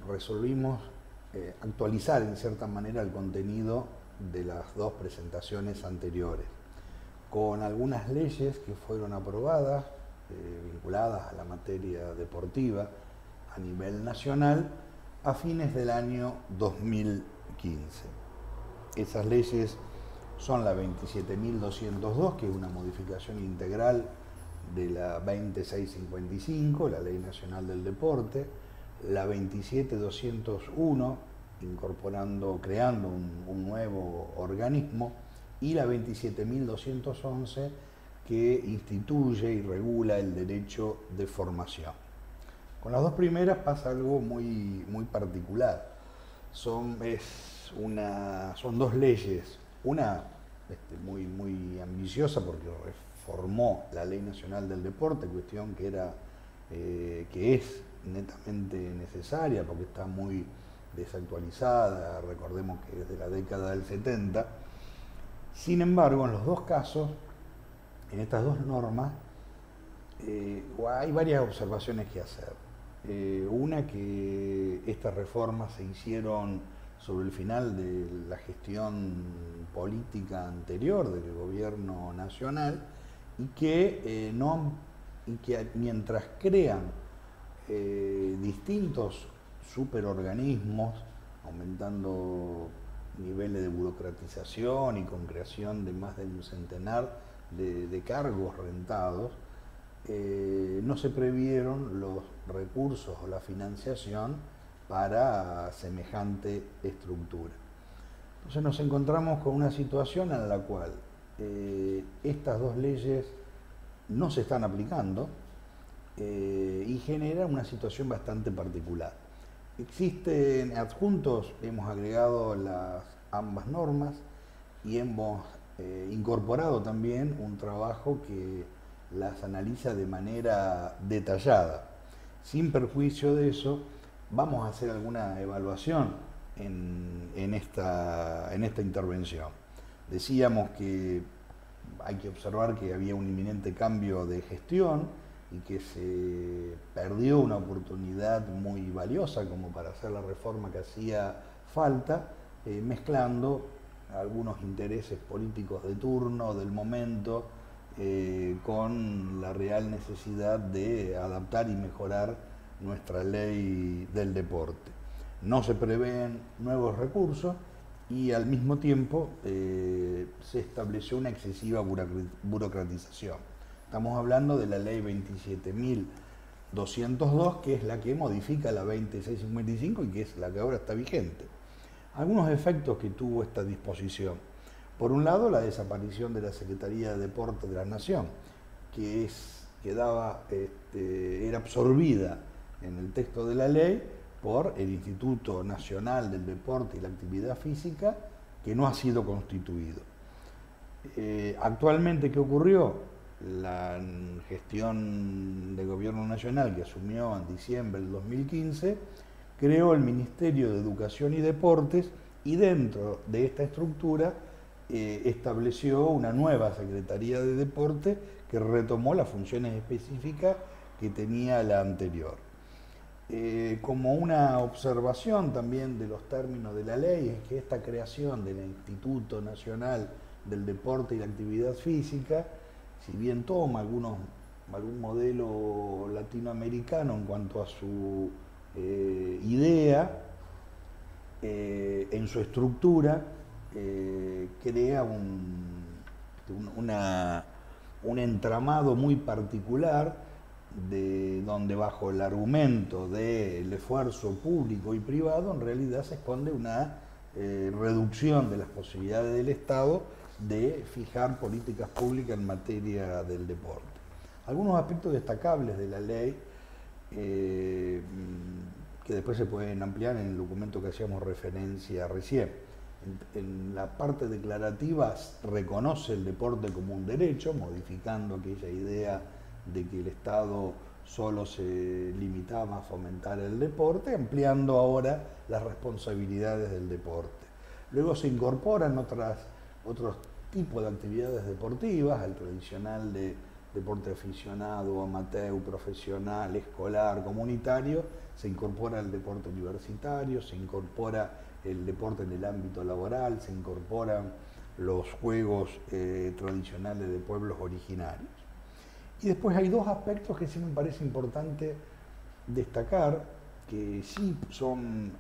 resolvimos actualizar en cierta manera el contenido de las dos presentaciones anteriores, con algunas leyes que fueron aprobadas, vinculadas a la materia deportiva a nivel nacional, a fines del año 2015. Esas leyes son la 27.202, que es una modificación integral de la 2655, la Ley Nacional del Deporte, la 27.201, creando un nuevo organismo, y la 27.211, que instituye y regula el derecho de formación. Con las dos primeras pasa algo muy particular. Son dos leyes, una muy ambiciosa porque reformó la Ley Nacional del Deporte, cuestión que es netamente necesaria porque está muy desactualizada, recordemos que es de la década del 70. Sin embargo, en los dos casos, en estas dos normas, hay varias observaciones que hacer. Una, que estas reformas se hicieron sobre el final de la gestión política anterior del gobierno nacional y que mientras crean distintos superorganismos, aumentando niveles de burocratización y con creación de más de un centenar de cargos rentados, no se previeron los recursos o la financiación para semejante estructura. Entonces nos encontramos con una situación en la cual estas dos leyes no se están aplicando y genera una situación bastante particular. Existen adjuntos, hemos agregado ambas normas y hemos incorporado también un trabajo que las analiza de manera detallada. Sin perjuicio de eso, vamos a hacer alguna evaluación en esta intervención. Decíamos que hay que observar que había un inminente cambio de gestión y que se perdió una oportunidad muy valiosa como para hacer la reforma que hacía falta, mezclando algunos intereses políticos de turno, del momento, con la real necesidad de adaptar y mejorar nuestra ley del deporte. No se prevén nuevos recursos y al mismo tiempo se estableció una excesiva burocratización. Estamos hablando de la ley 27.202, que es la que modifica la 2655 y que es la que ahora está vigente. Algunos efectos que tuvo esta disposición. Por un lado, la desaparición de la Secretaría de Deporte de la Nación, que era absorbida en el texto de la ley por el Instituto Nacional del Deporte y la Actividad Física, que no ha sido constituido. Actualmente, ¿qué ocurrió? La gestión del Gobierno Nacional, que asumió en diciembre del 2015, creó el Ministerio de Educación y Deportes y dentro de esta estructura estableció una nueva Secretaría de Deporte que retomó las funciones específicas que tenía la anterior. Como una observación también de los términos de la ley, es que esta creación del Instituto Nacional del Deporte y la Actividad Física, si bien toma algún modelo latinoamericano en cuanto a su idea, en su estructura, crea un entramado muy particular, de donde bajo el argumento del esfuerzo público y privado en realidad se esconde una reducción de las posibilidades del Estado de fijar políticas públicas en materia del deporte. Algunos aspectos destacables de la ley que después se pueden ampliar en el documento que hacíamos referencia recién. En la parte declarativa reconoce el deporte como un derecho, modificando aquella idea de que el Estado solo se limitaba a fomentar el deporte, ampliando ahora las responsabilidades del deporte. Luego se incorporan otros tipos de actividades deportivas, el tradicional de deporte aficionado, amateur, profesional, escolar, comunitario, se incorpora el deporte universitario, se incorpora el deporte en el ámbito laboral, se incorporan los juegos tradicionales de pueblos originarios. Y después hay dos aspectos que sí me parece importante destacar, que sí son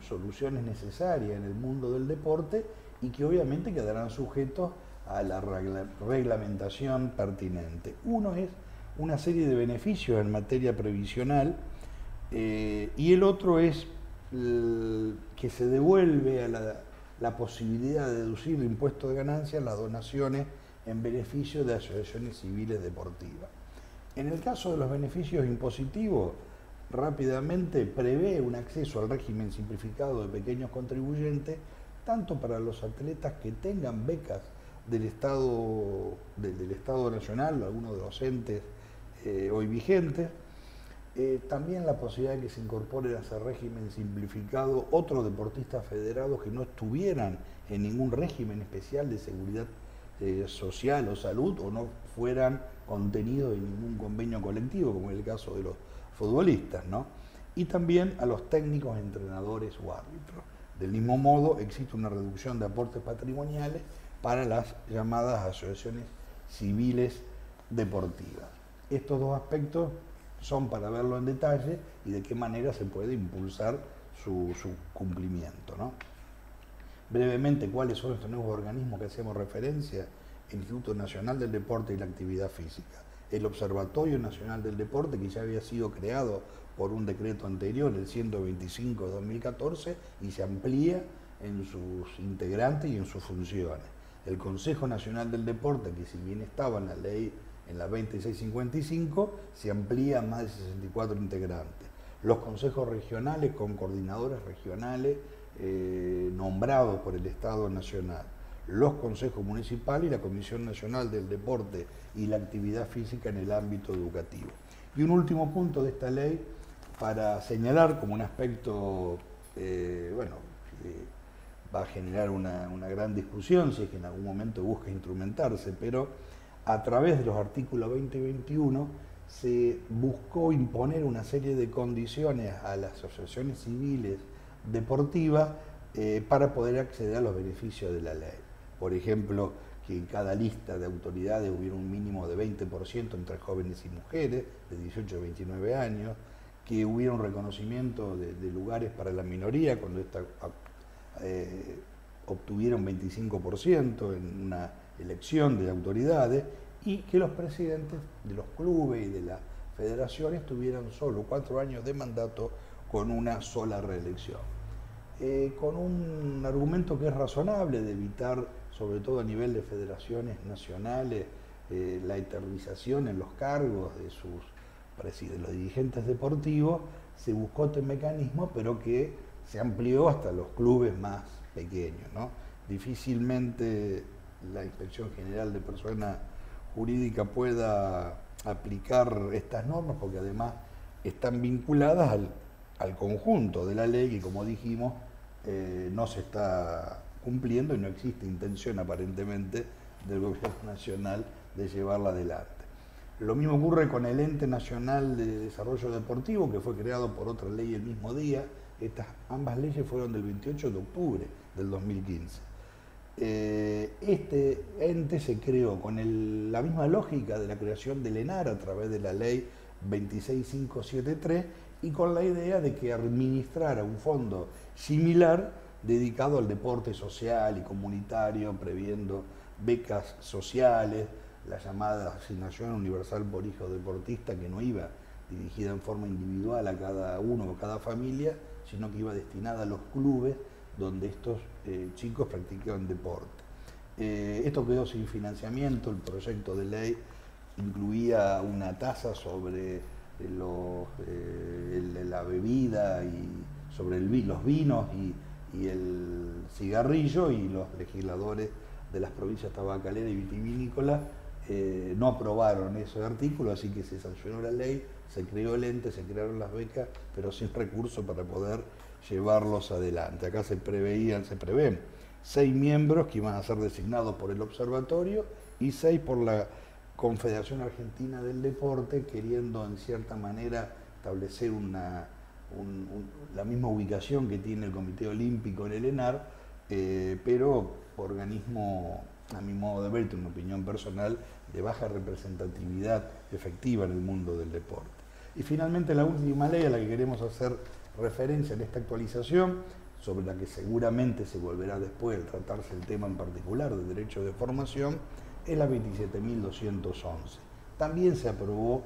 soluciones necesarias en el mundo del deporte y que obviamente quedarán sujetos a la reglamentación pertinente. Uno es una serie de beneficios en materia previsional y el otro es que se devuelve a la posibilidad de deducir de impuesto de ganancias las donaciones en beneficio de asociaciones civiles deportivas. En el caso de los beneficios impositivos, rápidamente prevé un acceso al régimen simplificado de pequeños contribuyentes, tanto para los atletas que tengan becas del Estado Nacional, algunos de los entes hoy vigentes, también la posibilidad de que se incorpore a ese régimen simplificado otros deportistas federados que no estuvieran en ningún régimen especial de seguridad social o salud o no fueran contenidos en ningún convenio colectivo, como es el caso de los futbolistas, ¿no? Y también a los técnicos, entrenadores o árbitros. Del mismo modo, existe una reducción de aportes patrimoniales para las llamadas asociaciones civiles deportivas. Estos dos aspectos son para verlo en detalle y de qué manera se puede impulsar su cumplimiento, ¿no? Brevemente, ¿cuáles son estos nuevos organismos que hacemos referencia? El Instituto Nacional del Deporte y la Actividad Física, el Observatorio Nacional del Deporte, que ya había sido creado por un decreto anterior, el 125 de 2014, y se amplía en sus integrantes y en sus funciones. El Consejo Nacional del Deporte, que si bien estaba en la ley, en la 2655, se amplía a más de 64 integrantes. Los consejos regionales con coordinadores regionales nombrados por el Estado Nacional. Los consejos municipales y la Comisión Nacional del Deporte y la Actividad Física en el ámbito educativo. Y un último punto de esta ley, para señalar como un aspecto, bueno, va a generar una gran discusión si es que en algún momento busca instrumentarse, pero a través de los artículos 20 y 21 se buscó imponer una serie de condiciones a las asociaciones civiles deportivas para poder acceder a los beneficios de la ley. Por ejemplo, que en cada lista de autoridades hubiera un mínimo de 20% entre jóvenes y mujeres de 18 a 29 años, que hubiera un reconocimiento de lugares para la minoría cuando ésta obtuviera un 25% en una elección de autoridades, y que los presidentes de los clubes y de las federaciones tuvieran solo 4 años de mandato con una sola reelección. Con un argumento que es razonable de evitar, sobre todo a nivel de federaciones nacionales, la eternización en los cargos de los dirigentes deportivos, se buscó este mecanismo, pero que se amplió hasta los clubes más pequeños, ¿no? Difícilmente la Inspección General de Personas Jurídicas pueda aplicar estas normas, porque además están vinculadas al conjunto de la ley que, como dijimos, no se está cumpliendo y no existe intención aparentemente del Gobierno Nacional de llevarla adelante. Lo mismo ocurre con el Ente Nacional de Desarrollo Deportivo, que fue creado por otra ley el mismo día. Ambas leyes fueron del 28 de octubre del 2015. Este ente se creó con la misma lógica de la creación del ENAR a través de la ley 26573 y con la idea de que administrara un fondo similar dedicado al deporte social y comunitario, previendo becas sociales, la llamada Asignación Universal por Hijo Deportista, que no iba dirigida en forma individual a cada uno o cada familia, sino que iba destinada a los clubes donde estos chicos practicaban deporte. Esto quedó sin financiamiento. El proyecto de ley incluía una tasa sobre la bebida y sobre los vinos y el cigarrillo, y los legisladores de las provincias tabacaleras y vitivinícolas no aprobaron ese artículo, así que se sancionó la ley, se creó el ente, se crearon las becas, pero sin recursos para poder llevarlos adelante. Acá se prevén 6 miembros que iban a ser designados por el observatorio y 6 por la Confederación Argentina del Deporte, queriendo en cierta manera establecer la misma ubicación que tiene el Comité Olímpico en el ENAR, pero organismo, a mi modo de ver, una opinión personal, de baja representatividad efectiva en el mundo del deporte. Y finalmente la última ley a la que queremos hacer referencia en esta actualización, sobre la que seguramente se volverá después al tratarse el tema en particular de derecho de formación, es la 27.211. También se aprobó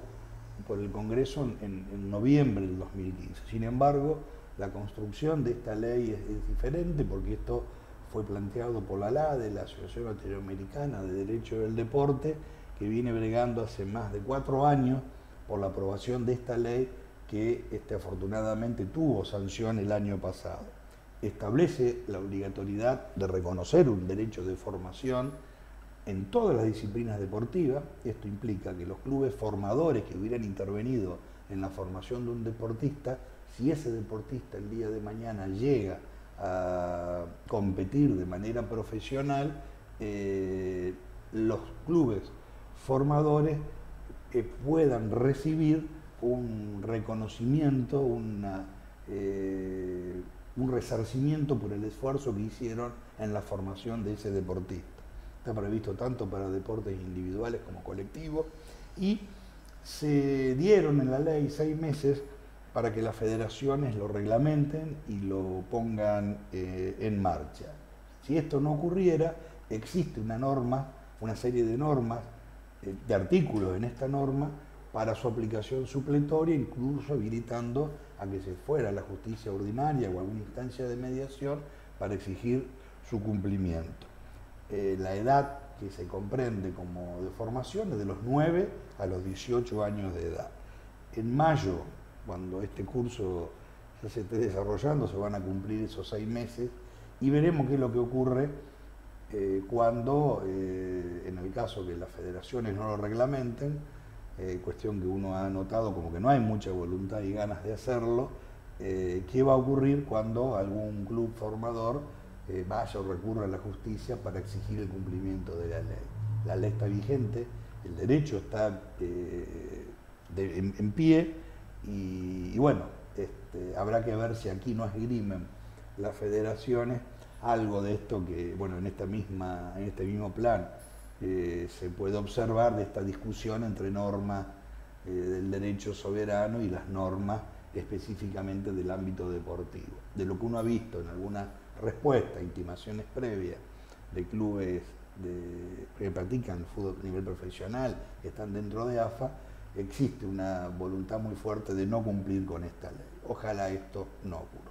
por el Congreso en noviembre del 2015. Sin embargo, la construcción de esta ley es diferente porque esto fue planteado por la ALADE, la Asociación Latinoamericana de Derecho del Deporte, que viene bregando hace más de 4 años por la aprobación de esta ley que afortunadamente tuvo sanción el año pasado. Establece la obligatoriedad de reconocer un derecho de formación en todas las disciplinas deportivas. Esto implica que los clubes formadores que hubieran intervenido en la formación de un deportista, si ese deportista el día de mañana llega a competir de manera profesional, los clubes formadores puedan recibir un reconocimiento, un resarcimiento por el esfuerzo que hicieron en la formación de ese deportista. Está previsto tanto para deportes individuales como colectivos, y se dieron en la ley 6 meses para que las federaciones lo reglamenten y lo pongan en marcha. Si esto no ocurriera, existe una norma, una serie de normas, de artículos en esta norma, para su aplicación supletoria, incluso habilitando a que se fuera a la justicia ordinaria o a alguna instancia de mediación para exigir su cumplimiento. La edad que se comprende como de formación es de los 9 a los 18 años de edad. En mayo, cuando este curso ya se esté desarrollando, se van a cumplir esos 6 meses y veremos qué es lo que ocurre cuando, en el caso que las federaciones no lo reglamenten, cuestión que uno ha notado como que no hay mucha voluntad y ganas de hacerlo, qué va a ocurrir cuando algún club formador vaya o recurra a la justicia para exigir el cumplimiento de la ley. La ley está vigente, el derecho está en pie y bueno, habrá que ver si aquí no esgrimen las federaciones algo de esto que, bueno, en este mismo plan se puede observar de esta discusión entre normas del derecho soberano y las normas específicamente del ámbito deportivo. De lo que uno ha visto en alguna respuesta, intimaciones previas de clubes que practican fútbol a nivel profesional, que están dentro de AFA, existe una voluntad muy fuerte de no cumplir con esta ley. Ojalá esto no ocurra.